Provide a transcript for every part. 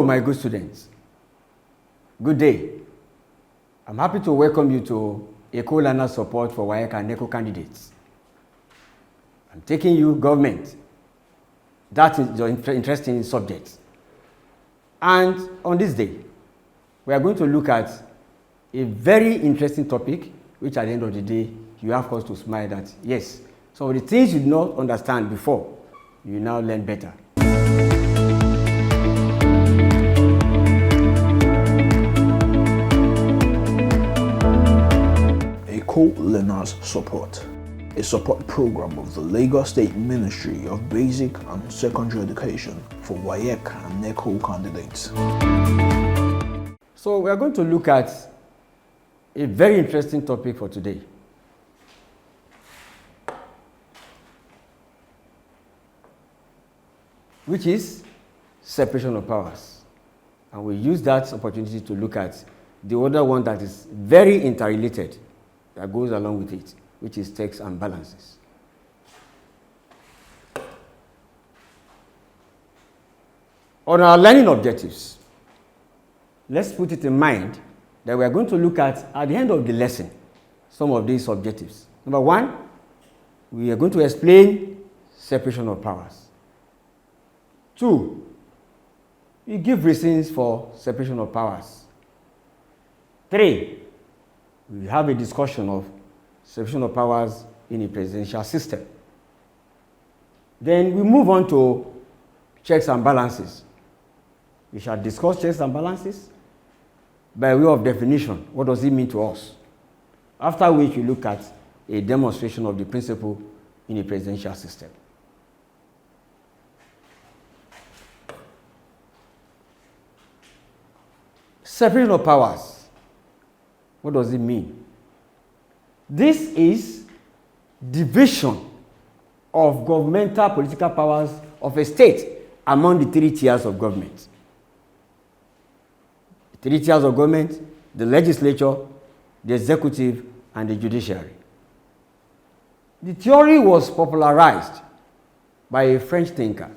my good students. Good day. I'm happy to welcome you to Eko Learners Support for WAEC and NECO candidates. I'm taking you government. That is your interesting subject. And on this day, we are going to look at a very interesting topic, which at the end of the day, you have cause to smile that, yes, some of the things you did not understand before, you now learn better. Eko Learners Support, a support program of the Lagos State Ministry of Basic and Secondary Education for WAEC and NECO candidates. So we are going to look at a very interesting topic for today. Which is separation of powers. And we use that opportunity to look at the other one that is very interrelated, that goes along with it, which is checks and balances. On our learning objectives, let's put it in mind that we are going to look at the end of the lesson, some of these objectives. Number one, we are going to explain separation of powers. 2, we give reasons for separation of powers. 3, we have a discussion of separation of powers in a presidential system. Then we move on to checks and balances. We shall discuss checks and balances by way of definition. What does it mean to us? After which we look at a demonstration of the principle in a presidential system. Separation of powers. What does it mean? This is division of governmental political powers of a state among the 3 tiers of government. The 3 tiers of government, the legislature, the executive, and the judiciary. The theory was popularized by a French thinker,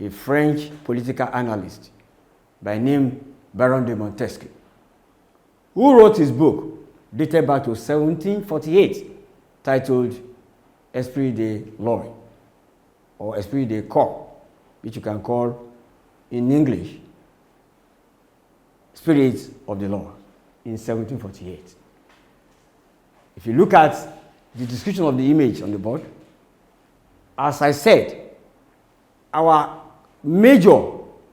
a French political analyst by name Baron de Montesquieu, who wrote his book dated back to 1748 titled Esprit de Loi or Esprit de Corps, which you can call in English Spirit of the Law in 1748. If you look at the description of the image on the board, as I said, our major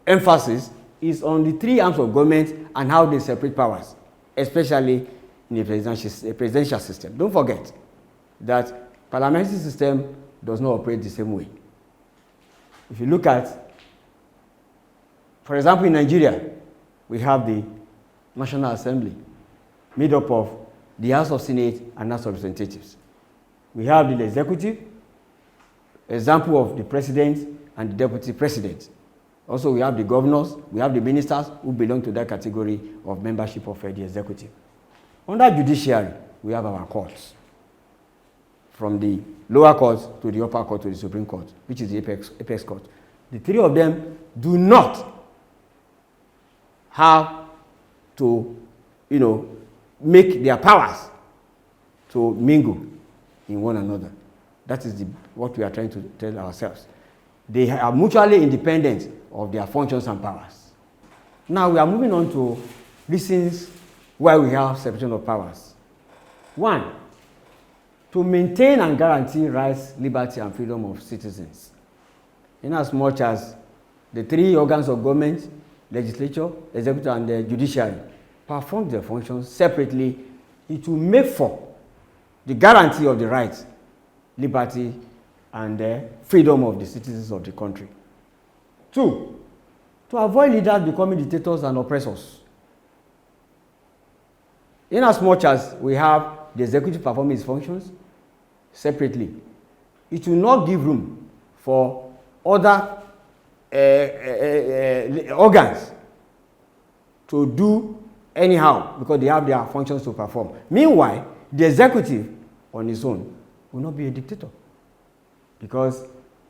emphasis is on the 3 arms of government and how they separate powers, especially in a presidential system. Don't forget that parliamentary system does not operate the same way. If you look at, for example, in Nigeria, we have the National Assembly made up of the House of Senate and House of Representatives. We have the executive, example of the president and the deputy president. Also, we have the governors, we have the ministers who belong to that category of membership of the executive. Under judiciary, we have our courts, from the lower court to the upper court to the Supreme Court, which is the apex court. The 3 of them do not have to, make their powers to mingle in one another. That is what we are trying to tell ourselves. They are mutually independent of their functions and powers. Now we are moving on to reasons why we have separation of powers. 1, to maintain and guarantee rights, liberty, and freedom of citizens. Inasmuch as the 3 organs of government, legislature, executive, and the judiciary, perform their functions separately, it will make for the guarantee of the rights, liberty, and the freedom of the citizens of the country. 2, to avoid leaders becoming dictators and oppressors. Inasmuch as we have the executive performing its functions separately, it will not give room for other organs to do anyhow because they have their functions to perform. Meanwhile, the executive on its own will not be a dictator because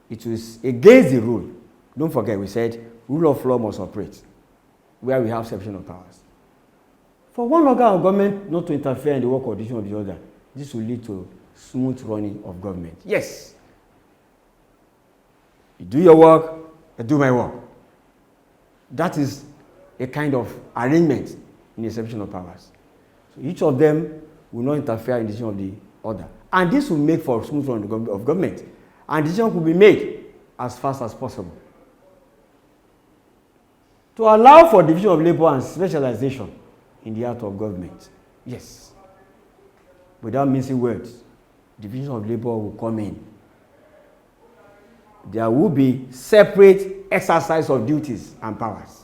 it is against the rule. Don't forget, we said rule of law must operate. where we have separation of powers. For one organ of government not to interfere in the work or decision of the other, this will lead to smooth running of government. Yes. You do your work, I do my work. That is a kind of arrangement in the separation of powers. So each of them will not interfere in the decision of the other. And this will make for smooth running of government. And decision will be made as fast as possible. To allow for division of labor and specialization in the art of government. Yes. Without mincing words, division of labor will come in. There will be separate exercise of duties and powers.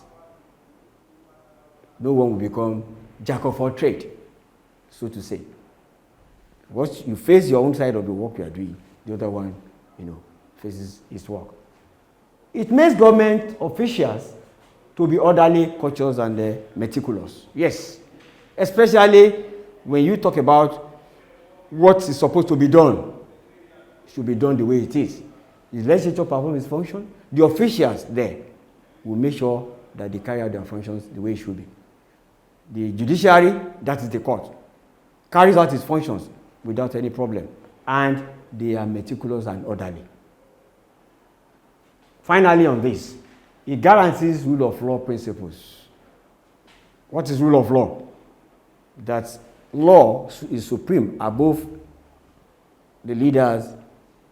No one will become jack of all trade, so to say. Once you face your own side of the work you are doing, the other one, faces his work. It makes government officials to be orderly, cautious, and meticulous. Yes, especially when you talk about what is supposed to be done. It should be done the way it is. The legislature performs its function. The officials there will make sure that they carry out their functions the way it should be. The judiciary, that is the court, carries out its functions without any problem, and they are meticulous and orderly. Finally, on this, it guarantees rule of law principles. What is rule of law? That law is supreme above the leaders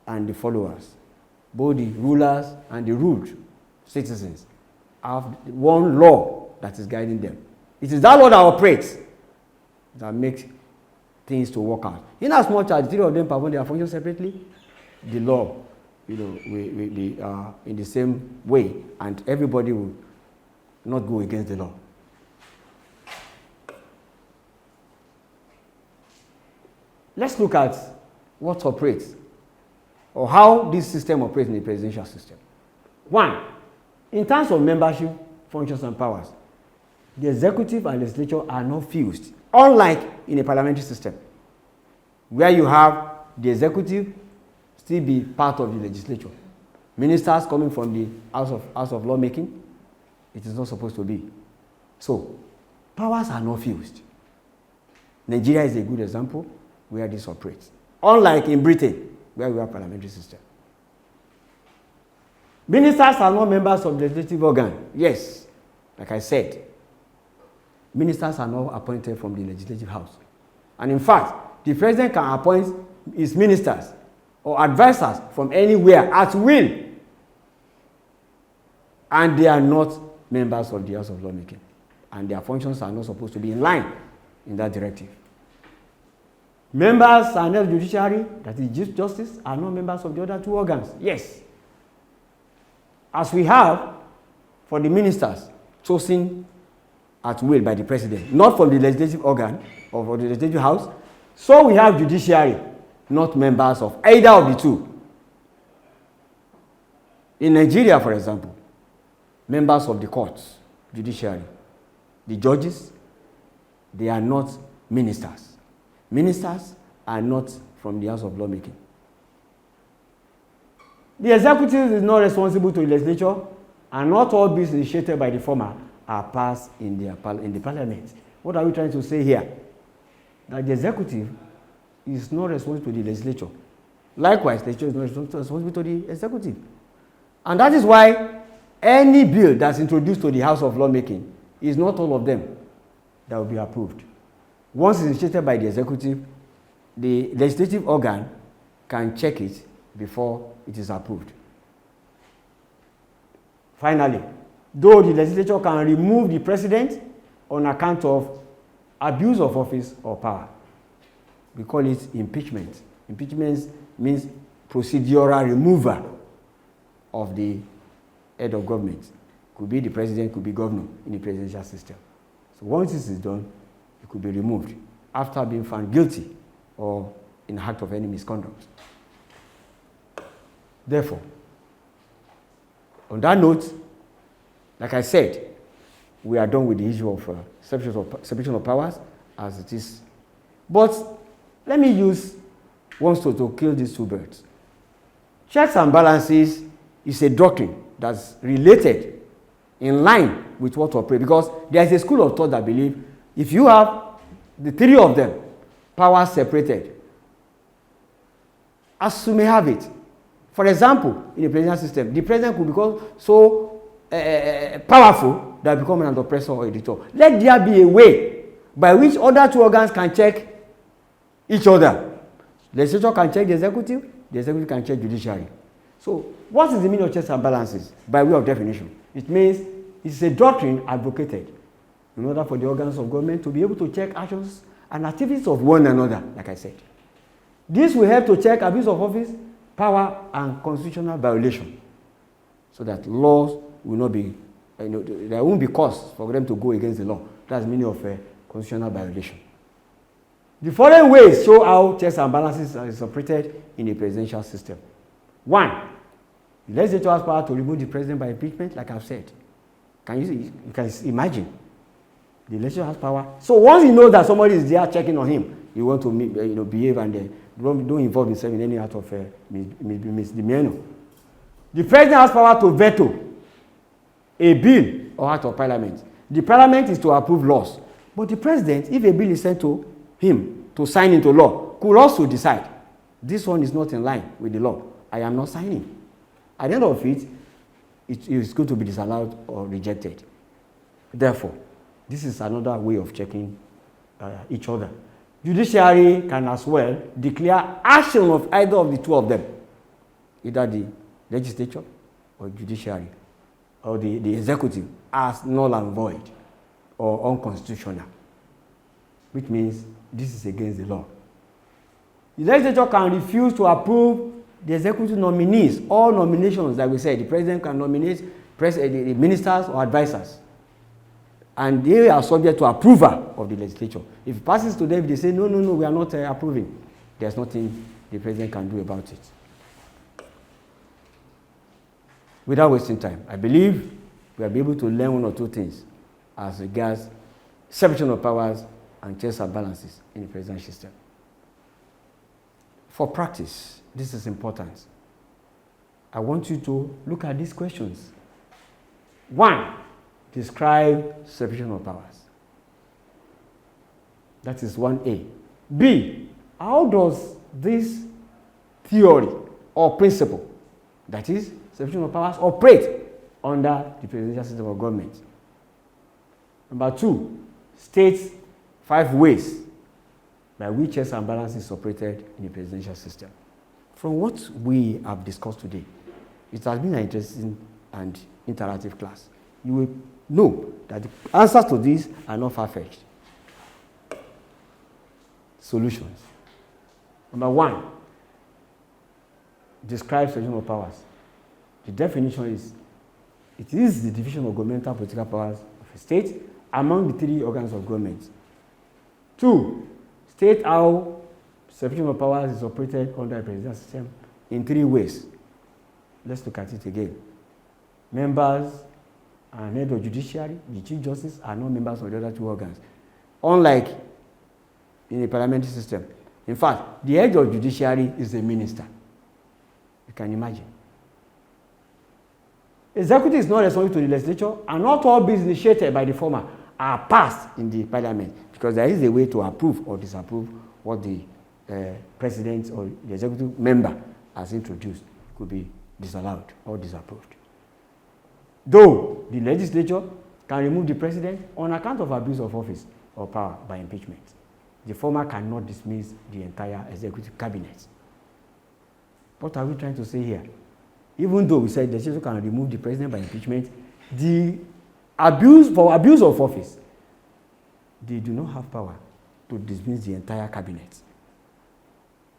and the followers. Both the rulers and the ruled citizens have one law that is guiding them. It is that law that operates that makes things to work out. In as much as the three of them perform their functions separately, the law will be in the same way, and everybody will not go against the law. Let's look at what operates, or how this system operates in the presidential system. One, in terms of membership, functions, and powers, the executive and legislature are not fused, unlike in a parliamentary system, where you have the executive still be part of the legislature. Ministers coming from the House of Lawmaking, it is not supposed to be. So, powers are not fused. Nigeria is a good example where this operates, unlike in Britain, where we have a parliamentary system. Ministers are not members of the legislative organ. Yes, like I said, ministers are not appointed from the legislative house. And in fact, the president can appoint his ministers or advisors from anywhere at will. And they are not members of the House of Lawmaking. And their functions are not supposed to be in line in that directive. Members and the judiciary, that is Chief Justice, are not members of the other two organs. Yes. As we have for the ministers chosen at will by the president, not from the legislative organ or the legislative house, so we have judiciary, not members of either of the two. In Nigeria, for example, members of the courts, judiciary, the judges, they are not ministers. Ministers are not from the House of Lawmaking. The executive is not responsible to the legislature, and not all bills initiated by the former are passed in the parliament. What are we trying to say here? That the executive is not responsible to the legislature. Likewise, the legislature is not responsible to the executive. And that is why any bill that's introduced to the House of Lawmaking is not all of them that will be approved. Once it's initiated by the executive, the legislative organ can check it before it is approved. Finally, though the legislature can remove the president on account of abuse of office or power, we call it impeachment. Impeachment means procedural removal of the head of government. Could be the president, could be governor in the presidential system. So once this is done, it could be removed after being found guilty or in act of any misconduct. Therefore, on that note, like I said, we are done with the issue of separation of powers as it is. But let me use one stone to kill these two birds. Checks and balances is a doctrine that's related in line with what we pray. Because there is a school of thought that believe if you have the three of them, power separated, as you may have it. For example, in a presidential system, the president could become so powerful that become an oppressor or editor. Let there be a way by which other two organs can check each other. The legislature can check the executive can check judiciary. So, what is the meaning of checks and balances by way of definition? It means it's a doctrine advocated in order for the organs of government to be able to check actions and activities of one another, like I said. This will help to check abuse of office, power, and constitutional violation, so that laws will not be, there won't be cause for them to go against the law. That's the meaning of constitutional violation. The following ways show how checks and balances are separated in a presidential system. 1, the legislature has power to remove the president by impeachment, like I've said. You can imagine. The legislature has power. So once you know that somebody is there checking on him, you want to behave and don't involve himself in any act of misdemeanor. The president has power to veto a bill or act of parliament. The parliament is to approve laws. But the president, if a bill is sent to him to sign into law, could also decide, this one is not in line with the law. I am not signing. At the end of it, it is going to be disallowed or rejected. Therefore, this is another way of checking each other. Judiciary can as well declare action of either of the two of them, either the legislature or judiciary or the executive, as null and void or unconstitutional, which means this is against the law. The legislature can refuse to approve the executive nominees, all nominations that we said. The president can nominate the ministers or advisors, and they are subject to approval of the legislature. If it passes to them, if they say, no, we are not approving, there's nothing the president can do about it. Without wasting time, I believe we will be able to learn one or two things as regards separation of powers and checks and balances in the presidential system. For practice, this is important. I want you to look at these questions. 1, describe separation of powers. That is 1A. B, how does this theory or principle, that is separation of powers, operate under the presidential system of government? Number 2, state 5 ways by which checks and balances is operated in the presidential system. From what we have discussed today, it has been an interesting and interactive class. You will know that the answers to these are not far-fetched. Solutions. Number 1, describe separation of powers. The definition is, it is the division of governmental political powers of a state among the 3 organs of government. 2, state how separation of powers is operated under a presidential system in 3 ways. Let's look at it again. Members and head of judiciary, the chief justice, are not members of the other 2 organs. Unlike in a parliamentary system. In fact, the head of judiciary is a minister. You can imagine. Executive is not responsible to the legislature, and not all bills initiated by the former are passed in the parliament, because there is a way to approve or disapprove what the president or the executive member has introduced. It could be disallowed or disapproved. Though the legislature can remove the president on account of abuse of office or power by impeachment, the former cannot dismiss the entire executive cabinet. What are we trying to say here? Even though we said the legislature can remove the president by impeachment, the abuse of office, they do not have power to dismiss the entire cabinet.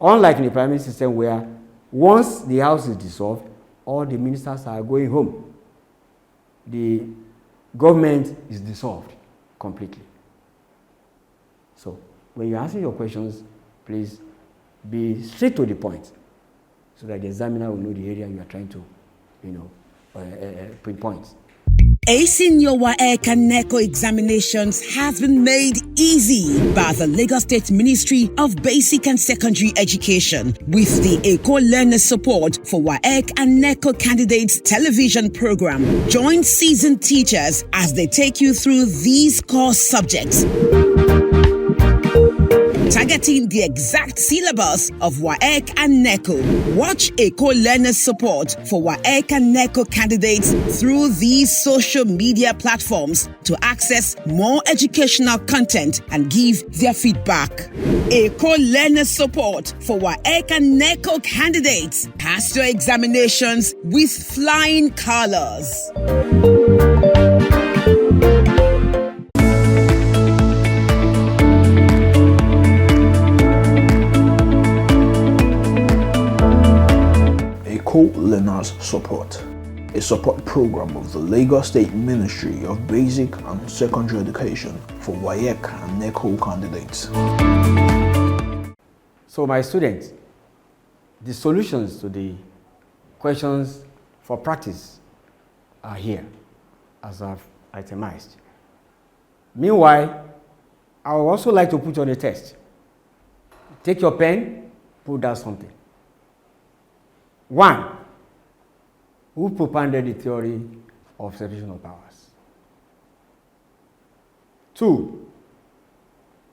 Unlike in the parliamentary system, where once the house is dissolved, all the ministers are going home. The government is dissolved completely. So, when you answer your questions, please be straight to the point, so that the examiner will know the area you are trying to, pinpoint. Acing your WAEC and NECO examinations has been made easy by the Lagos State Ministry of Basic and Secondary Education with the Eko Learners Support for WAEC and NECO Candidates television program. Join seasoned teachers as they take you through these core subjects, targeting the exact syllabus of WAEC and NECO. Watch Eko Learners Support for WAEC and NECO candidates through these social media platforms to access more educational content and give their feedback. Eko Learners Support for WAEC and NECO candidates. Pass your examinations with flying colors. Eko Learners Support, a support program of the Lagos State Ministry of Basic and Secondary Education for WAEC and NECO candidates. So my students, the solutions to the questions for practice are here, as I've itemized. Meanwhile, I would also like to put on a test. Take your pen, put down something. 1. Who propounded the theory of separation of powers? 2.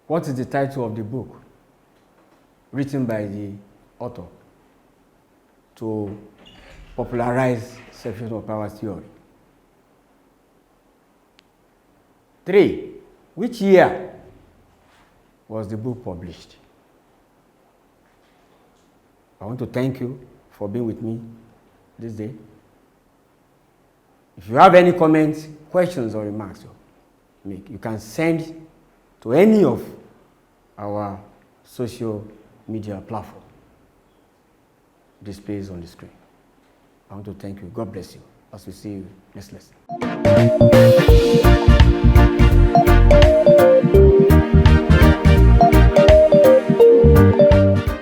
What is the title of the book written by the author to popularize separation of powers theory? 3. Which year was the book published? I want to thank you for being with me this day. If you have any comments, questions, or remarks, you can send to any of our social media platform displays on the screen. I want to thank you. God bless you as we see you next lesson.